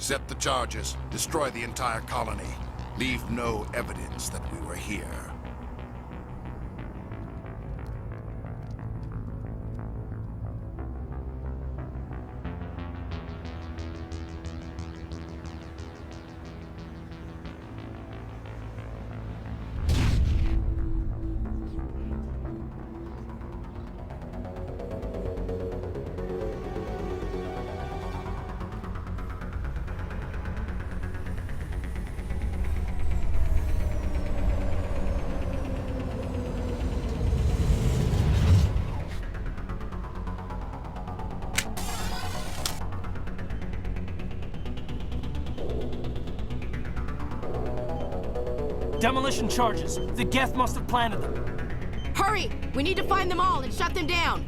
Set the charges. Destroy the entire colony. Leave no evidence that we were here. Demolition charges. The Geth must have planted them. Hurry! We need to find them all and shut them down!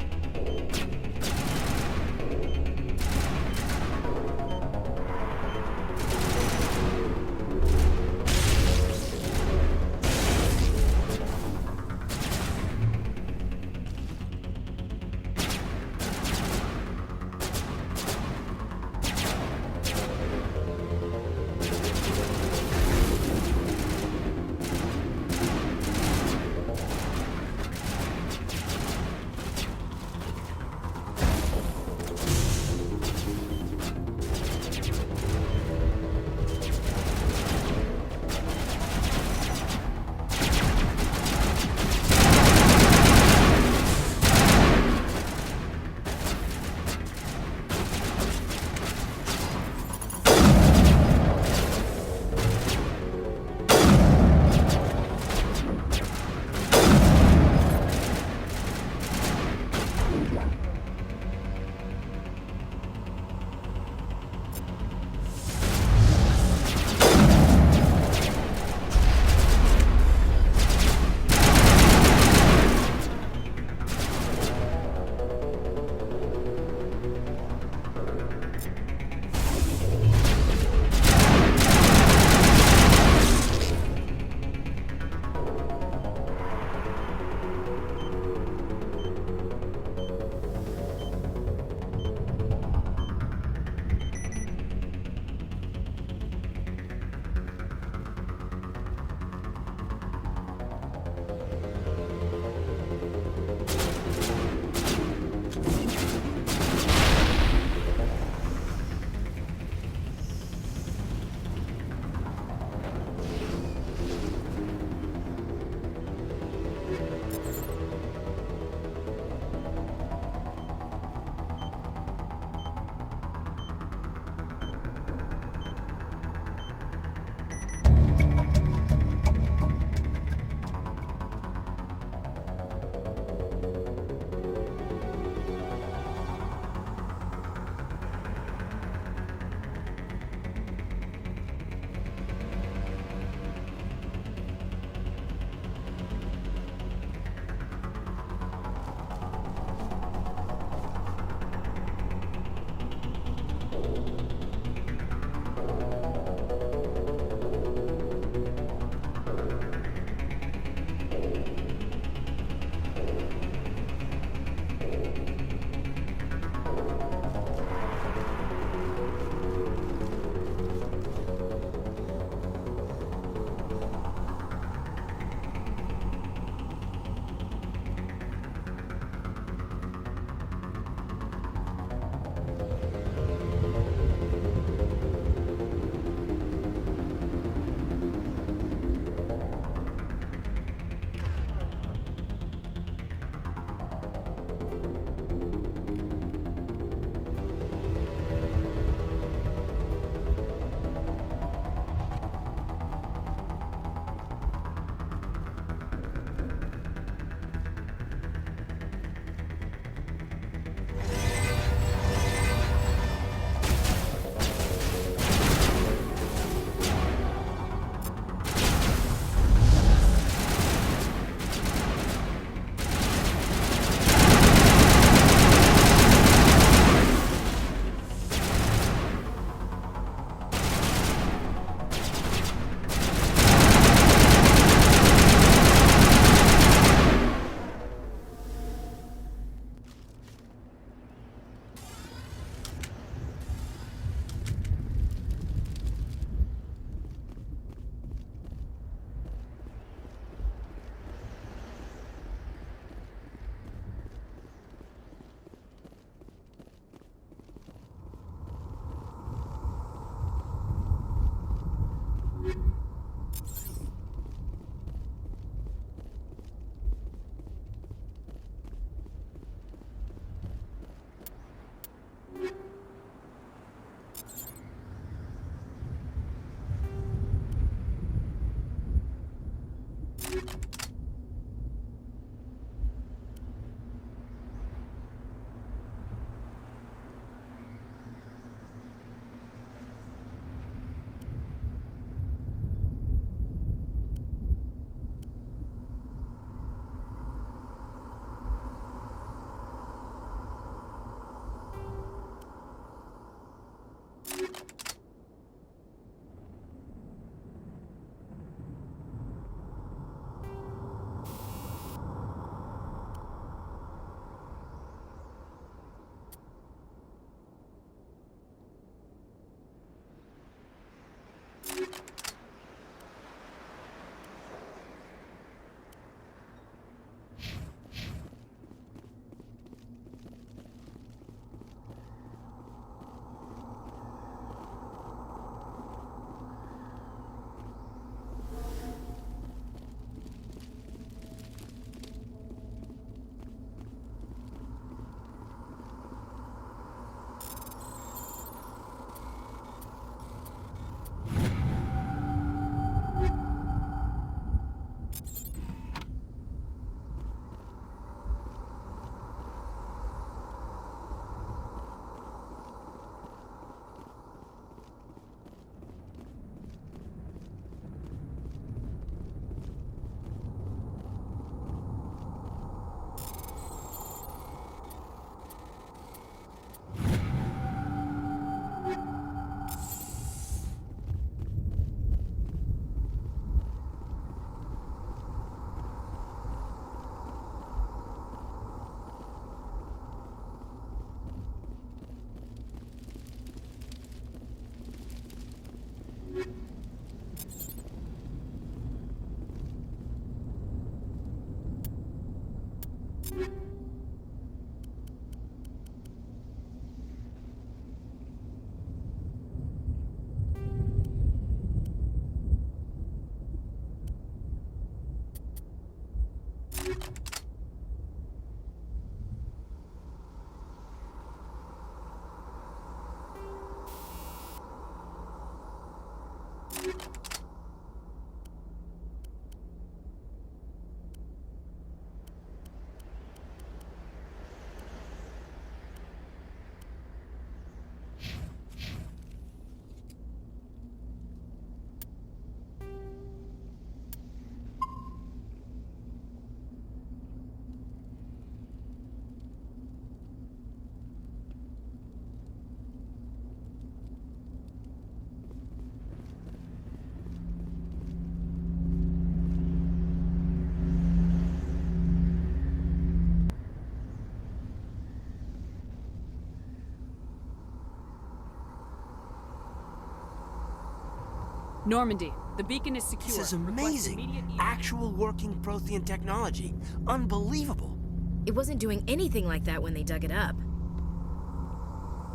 Normandy, the beacon is secure. This is Request amazing. immediate- Actual working Prothean technology. Unbelievable. It wasn't doing anything like that when they dug it up.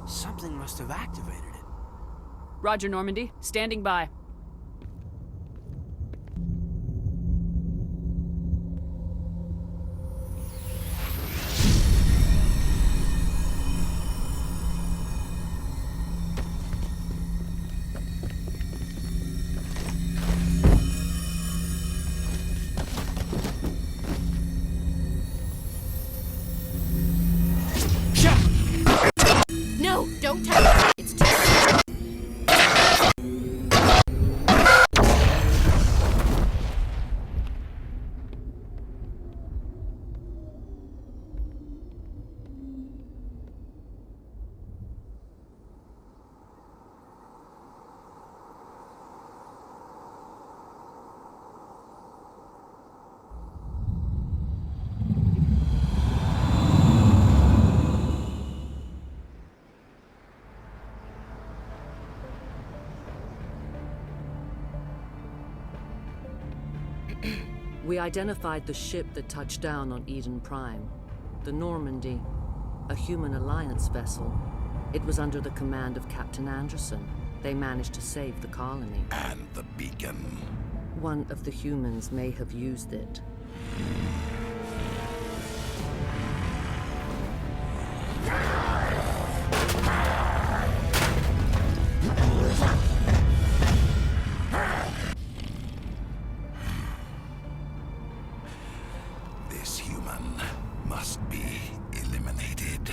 Something must have activated it. Roger, Normandy. Standing by. No, don't touch it. It's too... We identified the ship that touched down on Eden Prime. The Normandy, a human alliance vessel. It was under the command of Captain Anderson. They managed to save the colony. And the beacon. One of the humans may have used it. This human must be eliminated.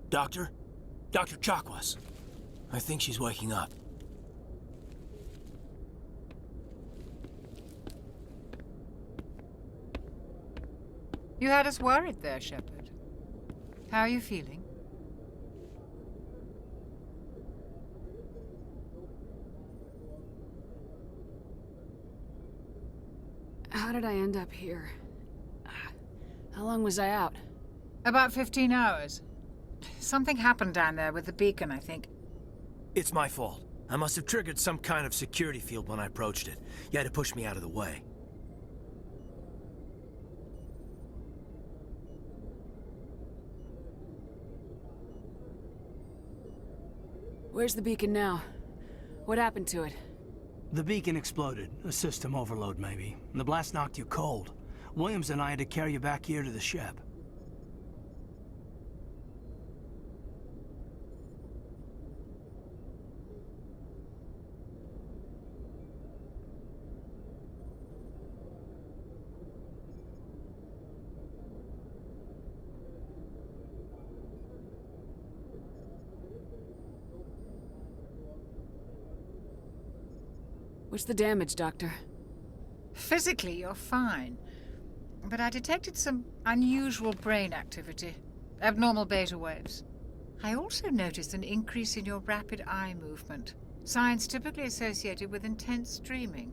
Doctor? Dr. Chakwas. I think she's waking up. You had us worried there, Shepard. How are you feeling? How did I end up here? How long was I out? About 15 hours. Something happened down there with the beacon, I think. It's my fault. I must have triggered some kind of security field when I approached it. You had to push me out of the way. Where's the beacon now? What happened to it? The beacon exploded. A system overload, maybe. And the blast knocked you cold. Williams and I had to carry you back here to the ship. What's the damage, Doctor? Physically, you're fine. But I detected some unusual brain activity. Abnormal beta waves. I also noticed an increase in your rapid eye movement. Signs typically associated with intense dreaming.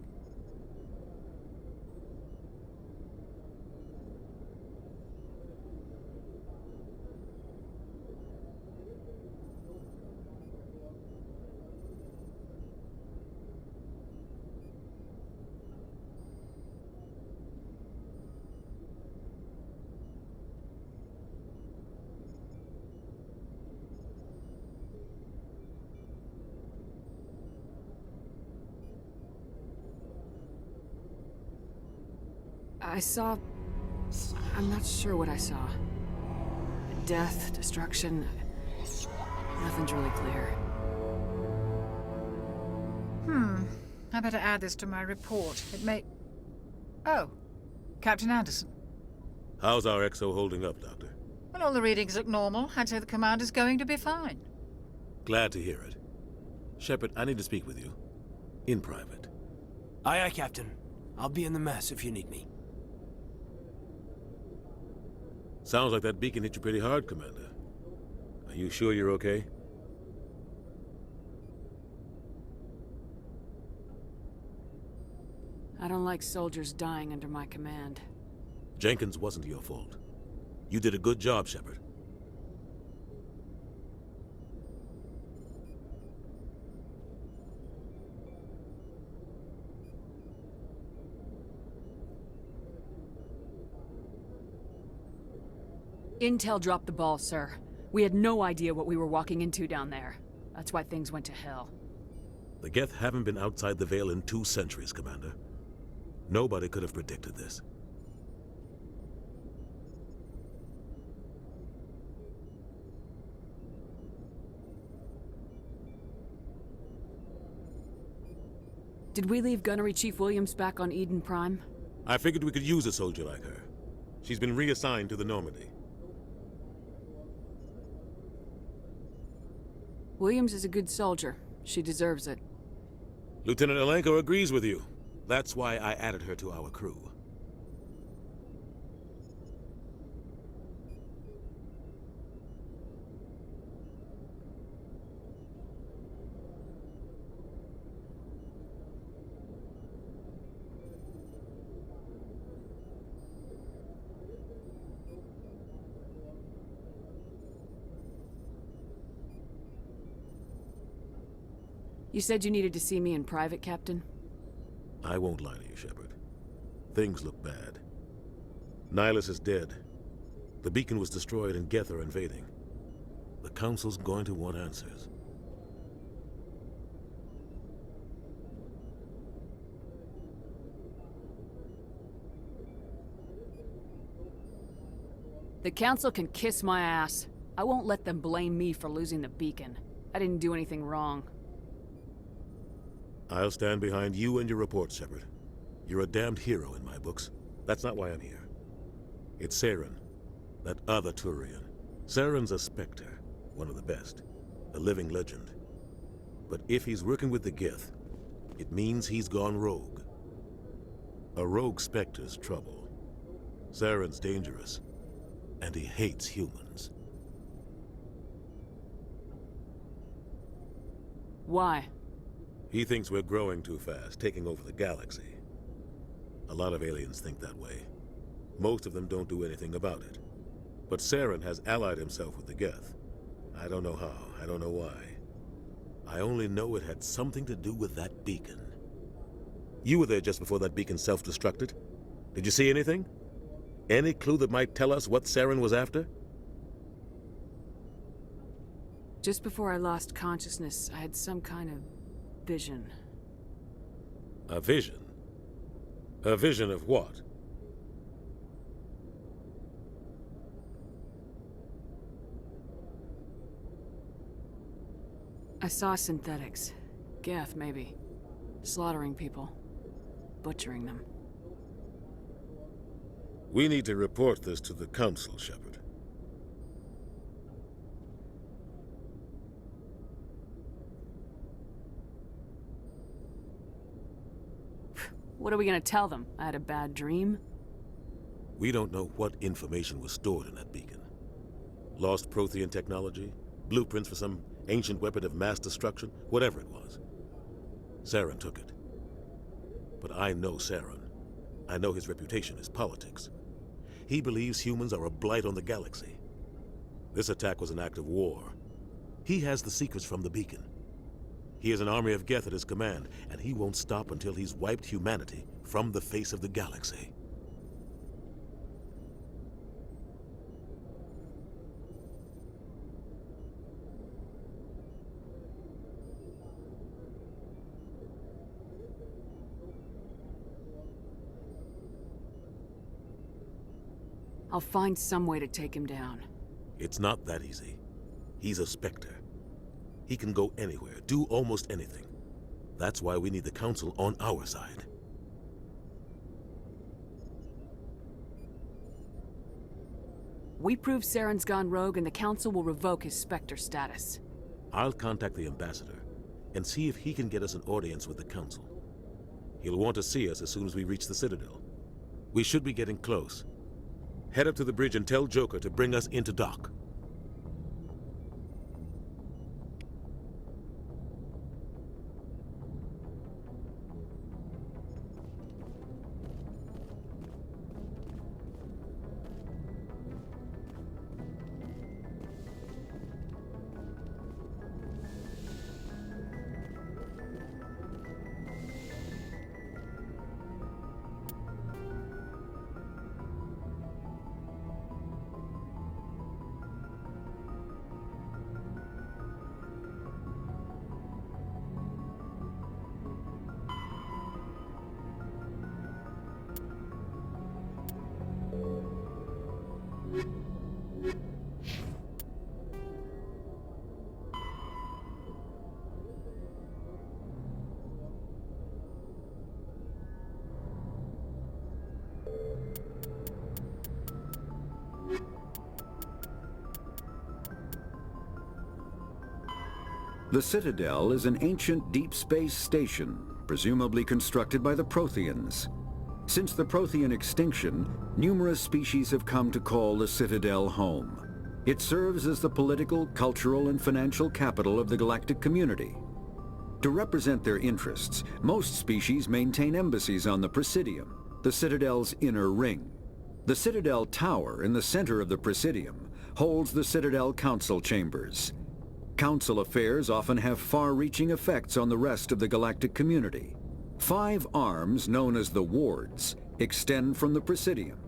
I saw... I'm not sure what I saw. Death, destruction... Nothing's really clear. I better add this to my report. It may... Oh, Captain Anderson. How's our XO holding up, Doctor? Well, all the readings look normal. I'd say the commander's going to be fine. Glad to hear it. Shepard, I need to speak with you. In private. Aye, aye, Captain. I'll be in the mess if you need me. Sounds like that beacon hit you pretty hard, Commander. Are you sure you're okay? I don't like soldiers dying under my command. Jenkins wasn't your fault. You did a good job, Shepard. Intel dropped the ball, sir. We had no idea what we were walking into down there. That's why things went to hell. The Geth haven't been outside the Veil in 2 centuries, Commander. Nobody could have predicted this. Did we leave Gunnery Chief Williams back on Eden Prime? I figured we could use a soldier like her. She's been reassigned to the Normandy. Williams is a good soldier. She deserves it. Lieutenant Alenko agrees with you. That's why I added her to our crew. You said you needed to see me in private, Captain? I won't lie to you, Shepard. Things look bad. Nihilus is dead. The beacon was destroyed and Geth are invading. The Council's going to want answers. The Council can kiss my ass. I won't let them blame me for losing the beacon. I didn't do anything wrong. I'll stand behind you and your report, Shepard. You're a damned hero in my books. That's not why I'm here. It's Saren, that other Turian. Saren's a Spectre, one of the best, a living legend. But if he's working with the Geth, it means he's gone rogue. A rogue Spectre's trouble. Saren's dangerous, and he hates humans. Why? He thinks we're growing too fast, taking over the galaxy. A lot of aliens think that way. Most of them don't do anything about it. But Saren has allied himself with the Geth. I don't know how, I don't know why. I only know it had something to do with that beacon. You were there just before that beacon self-destructed. Did you see anything? Any clue that might tell us what Saren was after? Just before I lost consciousness, I had some kind of vision. A vision? A vision of what? I saw synthetics. Geth, maybe. Slaughtering people. Butchering them. We need to report this to the Council, Shepard. What are we gonna tell them? I had a bad dream? We don't know what information was stored in that beacon. Lost Prothean technology? Blueprints for some ancient weapon of mass destruction? Whatever it was. Saren took it. But I know Saren. I know his reputation is politics. He believes humans are a blight on the galaxy. This attack was an act of war. He has the secrets from the beacon. He has an army of Geth at his command, and he won't stop until he's wiped humanity from the face of the galaxy. I'll find some way to take him down. It's not that easy. He's a Spectre. He can go anywhere, do almost anything. That's why we need the Council on our side. We prove Saren's gone rogue and the Council will revoke his Spectre status. I'll contact the Ambassador and see if he can get us an audience with the Council. He'll want to see us as soon as we reach the Citadel. We should be getting close. Head up to the bridge and tell Joker to bring us into dock. The Citadel is an ancient deep space station, presumably constructed by the Protheans. Since the Prothean extinction, numerous species have come to call the Citadel home. It serves as the political, cultural, and financial capital of the galactic community. To represent their interests, most species maintain embassies on the Presidium, the Citadel's inner ring. The Citadel Tower in the center of the Presidium holds the Citadel Council Chambers. Council affairs often have far-reaching effects on the rest of the galactic community. 5 arms, known as the Wards, extend from the Presidium.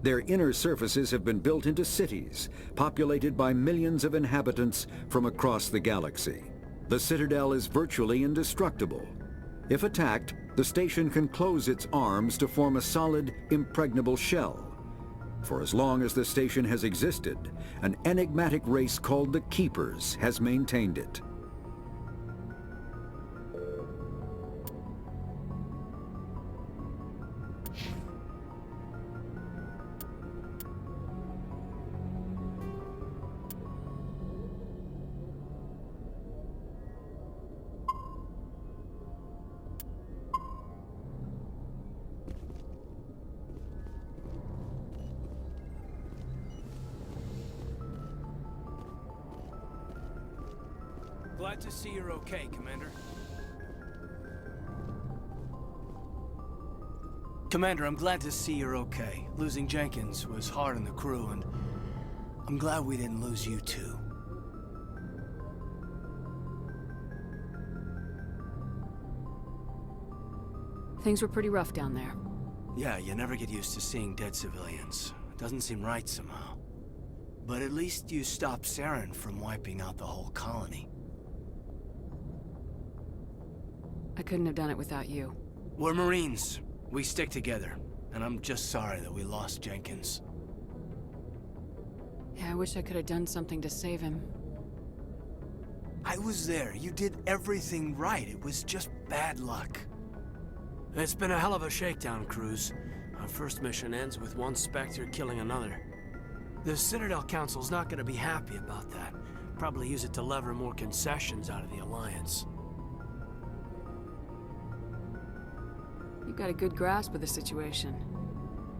Their inner surfaces have been built into cities, populated by millions of inhabitants from across the galaxy. The Citadel is virtually indestructible. If attacked, the station can close its arms to form a solid, impregnable shell. For as long as the station has existed, an enigmatic race called the Keepers has maintained it. Glad to see you're okay, Commander. Commander, I'm glad to see you're okay. Losing Jenkins was hard on the crew, and I'm glad we didn't lose you too. Things were pretty rough down there. Yeah, you never get used to seeing dead civilians. It doesn't seem right somehow. But at least you stopped Saren from wiping out the whole colony. I couldn't have done it without you. We're Marines. We stick together. And I'm just sorry that we lost Jenkins. Yeah, I wish I could have done something to save him. I was there. You did everything right. It was just bad luck. It's been a hell of a shakedown, Cruz. Our first mission ends with one Spectre killing another. The Citadel Council's not gonna be happy about that. Probably use it to lever more concessions out of the Alliance. You've got a good grasp of the situation.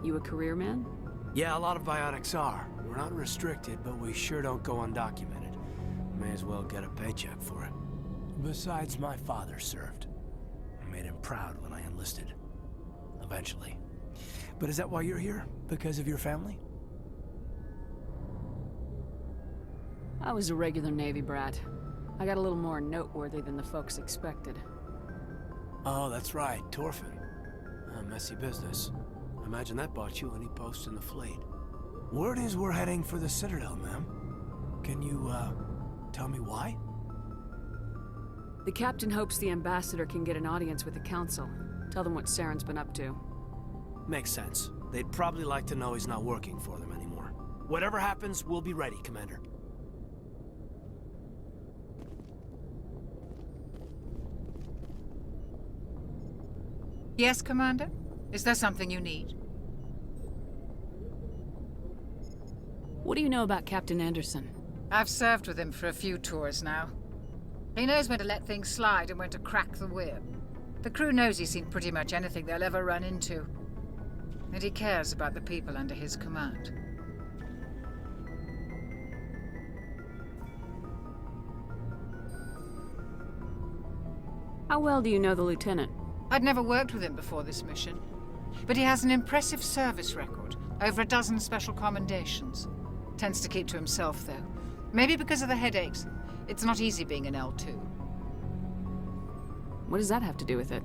You a career man? Yeah, a lot of biotics are. We're not restricted, but we sure don't go undocumented. May as well get a paycheck for it. Besides, my father served. I made him proud when I enlisted. Eventually. But is that why you're here? Because of your family? I was a regular Navy brat. I got a little more noteworthy than the folks expected. Oh, that's right, Torfin. A messy business. Imagine that bought you any post in the fleet. Word is we're heading for the Citadel, ma'am. Can you, tell me why? The captain hopes the ambassador can get an audience with the council. Tell them what Saren's been up to. Makes sense. They'd probably like to know he's not working for them anymore. Whatever happens, we'll be ready, Commander. Yes, Commander? Is there something you need? What do you know about Captain Anderson? I've served with him for a few tours now. He knows when to let things slide and when to crack the whip. The crew knows he's seen pretty much anything they'll ever run into. And he cares about the people under his command. How well do you know the lieutenant? I'd never worked with him before this mission, but he has an impressive service record, over a dozen special commendations. Tends to keep to himself, though. Maybe because of the headaches. It's not easy being an L2. What does that have to do with it?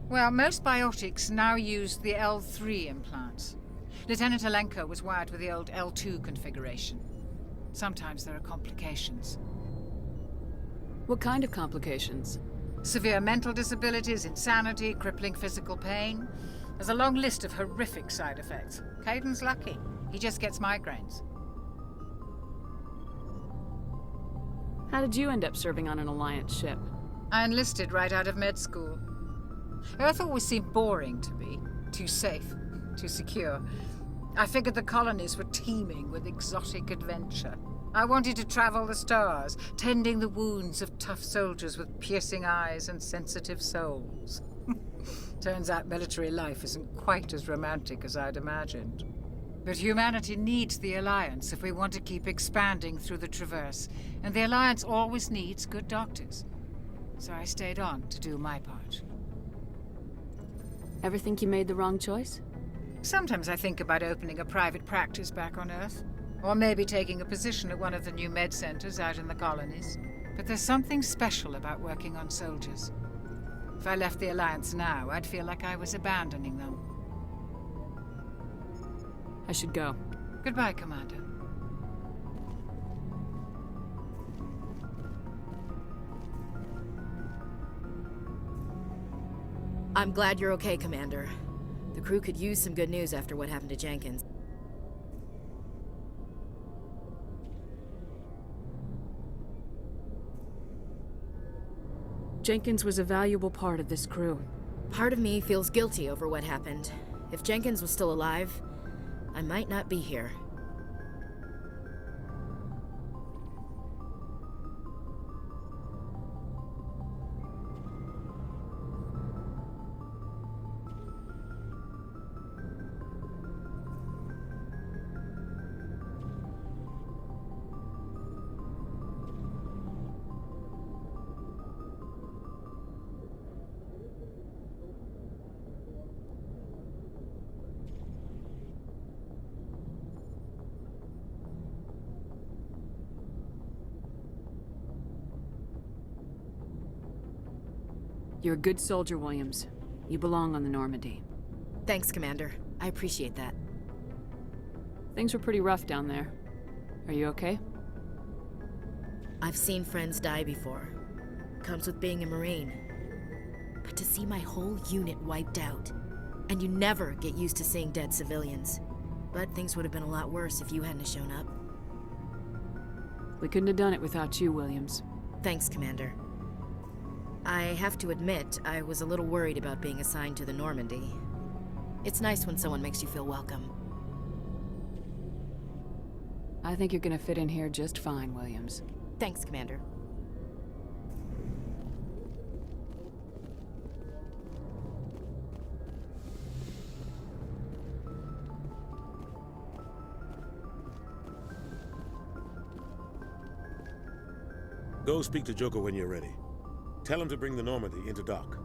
Well, most biotics now use the L3 implants. Lieutenant Alenko was wired with the old L2 configuration. Sometimes there are complications. What kind of complications? Severe mental disabilities, insanity, crippling physical pain. There's a long list of horrific side effects. Caden's lucky. He just gets migraines. How did you end up serving on an Alliance ship? I enlisted right out of med school. Earth always seemed boring to me. Too safe, too secure. I figured the colonies were teeming with exotic adventure. I wanted to travel the stars, tending the wounds of tough soldiers with piercing eyes and sensitive souls. Turns out military life isn't quite as romantic as I'd imagined. But humanity needs the Alliance if we want to keep expanding through the Traverse, and the Alliance always needs good doctors. So I stayed on to do my part. Ever think you made the wrong choice? Sometimes I think about opening a private practice back on Earth, or maybe taking a position at one of the new med centers out in the colonies. But there's something special about working on soldiers. If I left the Alliance now, I'd feel like I was abandoning them. I should go. Goodbye, Commander. I'm glad you're okay, Commander. The crew could use some good news after what happened to Jenkins. Jenkins was a valuable part of this crew. Part of me feels guilty over what happened. If Jenkins was still alive, I might not be here. You're a good soldier, Williams. You belong on the Normandy. Thanks, Commander. I appreciate that. Things were pretty rough down there. Are you okay? I've seen friends die before. Comes with being a Marine. But to see my whole unit wiped out, and you never get used to seeing dead civilians. But things would have been a lot worse if you hadn't shown up. We couldn't have done it without you, Williams. Thanks, Commander. I have to admit, I was a little worried about being assigned to the Normandy. It's nice when someone makes you feel welcome. I think you're gonna fit in here just fine, Williams. Thanks, Commander. Go speak to Joker when you're ready. Tell him to bring the Normandy into dock.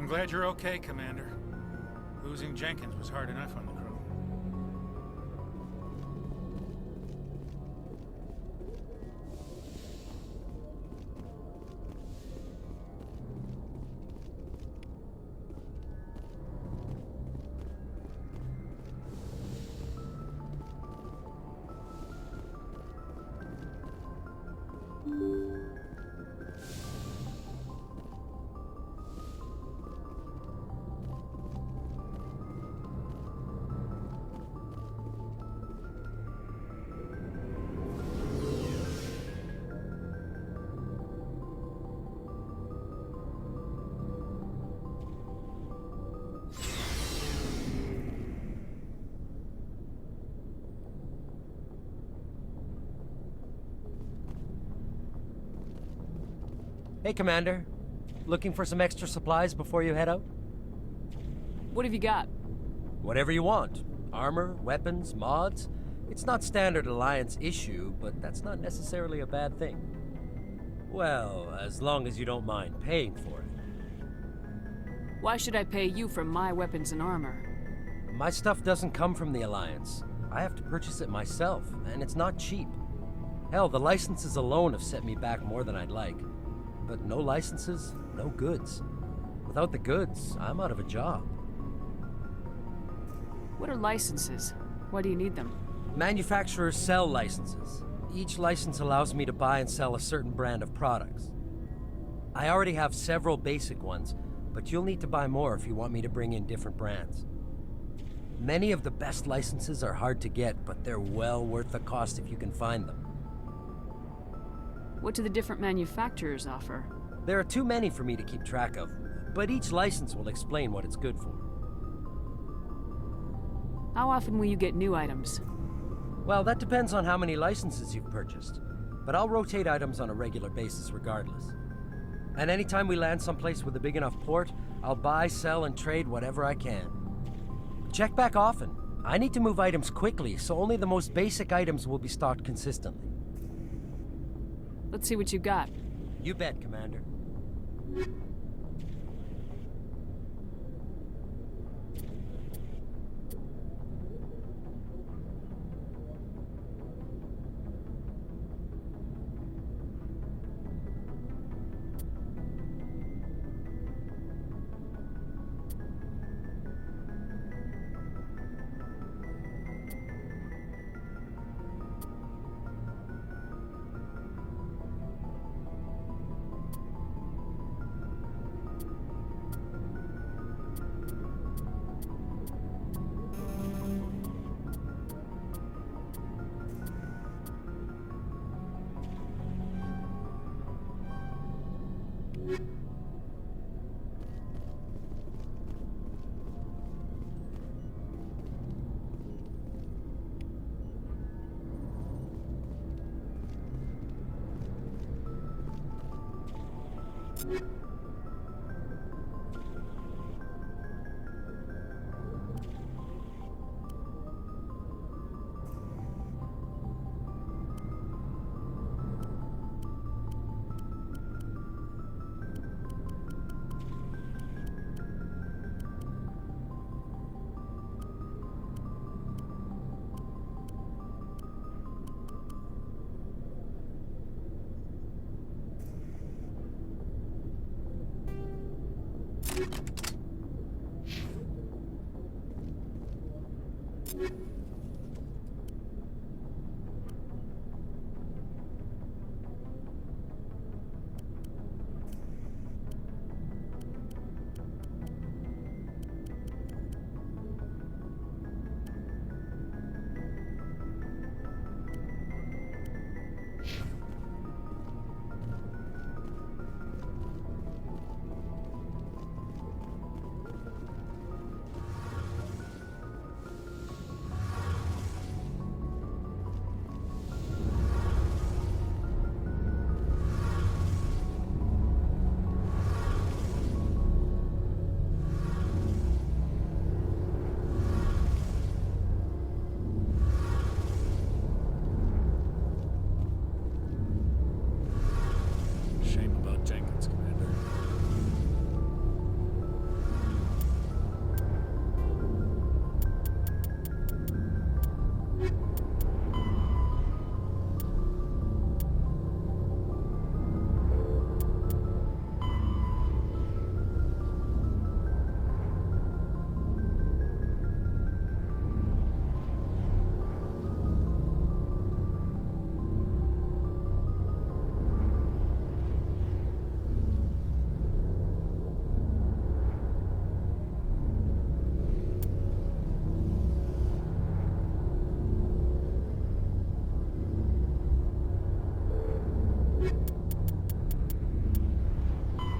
I'm glad you're okay, Commander. Losing Jenkins was hard enough on the crew. Hey, Commander. Looking for some extra supplies before you head out? What have you got? Whatever you want. Armor, weapons, mods. It's not standard Alliance issue, but that's not necessarily a bad thing. Well, as long as you don't mind paying for it. Why should I pay you for my weapons and armor? My stuff doesn't come from the Alliance. I have to purchase it myself, and it's not cheap. Hell, the licenses alone have set me back more than I'd like. But no licenses, no goods. Without the goods, I'm out of a job. What are licenses? Why do you need them? Manufacturers sell licenses. Each license allows me to buy and sell a certain brand of products. I already have several basic ones, but you'll need to buy more if you want me to bring in different brands. Many of the best licenses are hard to get, but they're well worth the cost if you can find them. What do the different manufacturers offer? There are too many for me to keep track of, but each license will explain what it's good for. How often will you get new items? Well, that depends on how many licenses you've purchased, but I'll rotate items on a regular basis regardless. And anytime we land someplace with a big enough port, I'll buy, sell, and trade whatever I can. Check back often. I need to move items quickly, so only the most basic items will be stocked consistently. Let's see what you got. You bet, Commander. Shame about Jenkins, Commander.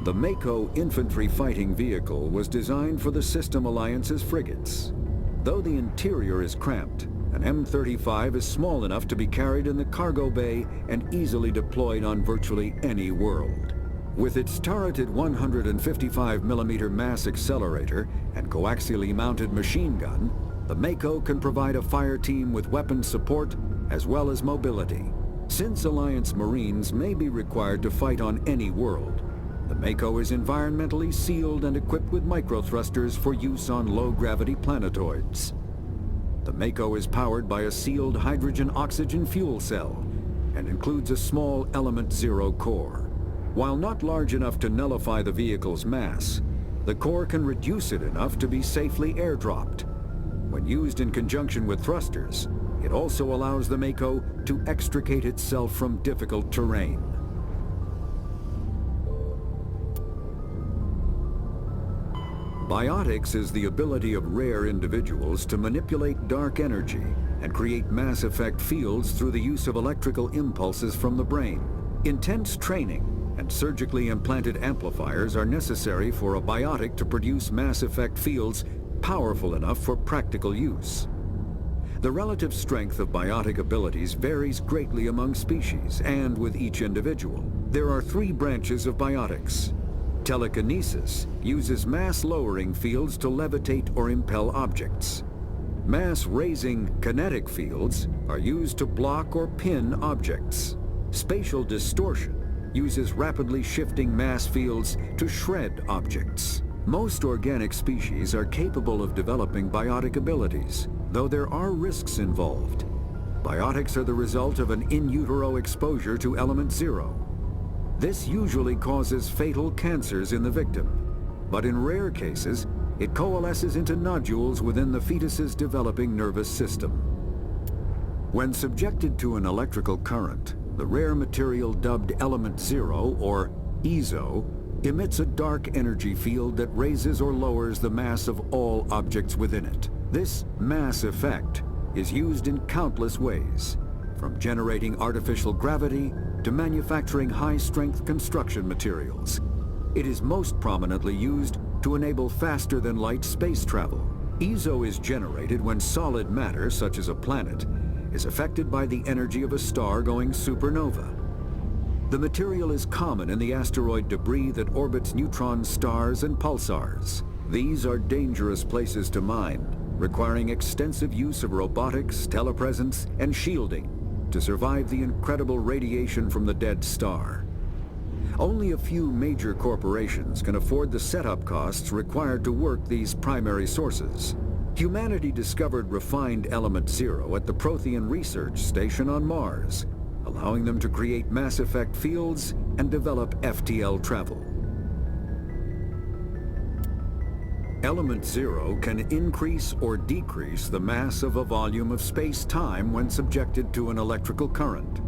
The Mako infantry fighting vehicle was designed for the System Alliance's frigates. Though the interior is cramped, an M35 is small enough to be carried in the cargo bay and easily deployed on virtually any world. With its turreted 155mm mass accelerator and coaxially mounted machine gun, the Mako can provide a fire team with weapon support as well as mobility. Since Alliance Marines may be required to fight on any world, the Mako is environmentally sealed and equipped with microthrusters for use on low-gravity planetoids. The Mako is powered by a sealed hydrogen-oxygen fuel cell and includes a small Element Zero core. While not large enough to nullify the vehicle's mass, the core can reduce it enough to be safely airdropped. When used in conjunction with thrusters, it also allows the Mako to extricate itself from difficult terrain. Biotics is the ability of rare individuals to manipulate dark energy and create mass effect fields through the use of electrical impulses from the brain. Intense training and surgically implanted amplifiers are necessary for a biotic to produce mass effect fields powerful enough for practical use. The relative strength of biotic abilities varies greatly among species and with each individual. There are 3 branches of biotics. Telekinesis uses mass-lowering fields to levitate or impel objects. Mass-raising kinetic fields are used to block or pin objects. Spatial distortion uses rapidly shifting mass fields to shred objects. Most organic species are capable of developing biotic abilities, though there are risks involved. Biotics are the result of an in utero exposure to Element Zero. This usually causes fatal cancers in the victim, but in rare cases, it coalesces into nodules within the fetus's developing nervous system. When subjected to an electrical current, the rare material dubbed Element Zero, or EZO, emits a dark energy field that raises or lowers the mass of all objects within it. This mass effect is used in countless ways, from generating artificial gravity to manufacturing high-strength construction materials. It is most prominently used to enable faster-than-light space travel. EZO is generated when solid matter, such as a planet, is affected by the energy of a star going supernova. The material is common in the asteroid debris that orbits neutron stars and pulsars. These are dangerous places to mine, requiring extensive use of robotics, telepresence, and shielding to survive the incredible radiation from the dead star. Only a few major corporations can afford the setup costs required to work these primary sources. Humanity discovered refined Element Zero at the Prothean Research Station on Mars, allowing them to create mass effect fields and develop FTL travel. Element Zero can increase or decrease the mass of a volume of space-time when subjected to an electrical current.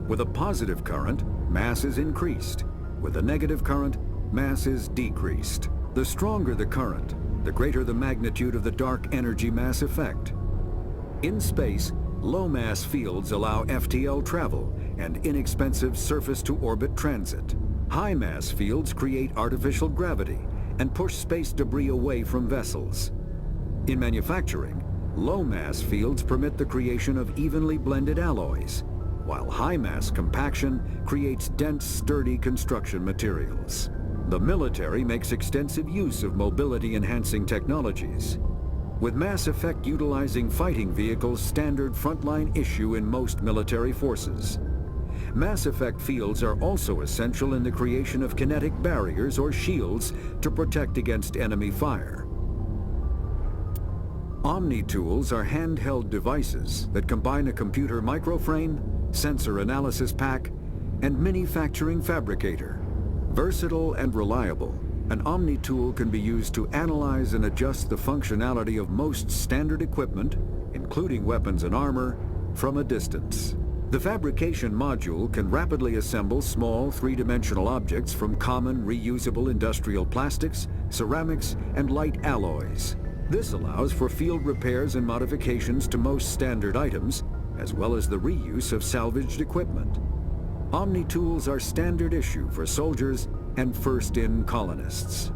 With a positive current, mass is increased. With a negative current, mass is decreased. The stronger the current, the greater the magnitude of the dark energy mass effect. In space, low-mass fields allow FTL travel and inexpensive surface-to-orbit transit. High-mass fields create artificial gravity and push space debris away from vessels. In manufacturing, low-mass fields permit the creation of evenly blended alloys, while high-mass compaction creates dense, sturdy construction materials. The military makes extensive use of mobility-enhancing technologies, with Mass Effect utilizing fighting vehicles standard frontline issue in most military forces. Mass Effect fields are also essential in the creation of kinetic barriers or shields to protect against enemy fire. Omni-tools are handheld devices that combine a computer microframe, sensor analysis pack, and manufacturing fabricator. Versatile and reliable, an Omni-tool can be used to analyze and adjust the functionality of most standard equipment, including weapons and armor, from a distance. The fabrication module can rapidly assemble small three-dimensional objects from common reusable industrial plastics, ceramics, and light alloys. This allows for field repairs and modifications to most standard items, as well as the reuse of salvaged equipment. Omni-tools are standard issue for soldiers and first-in colonists.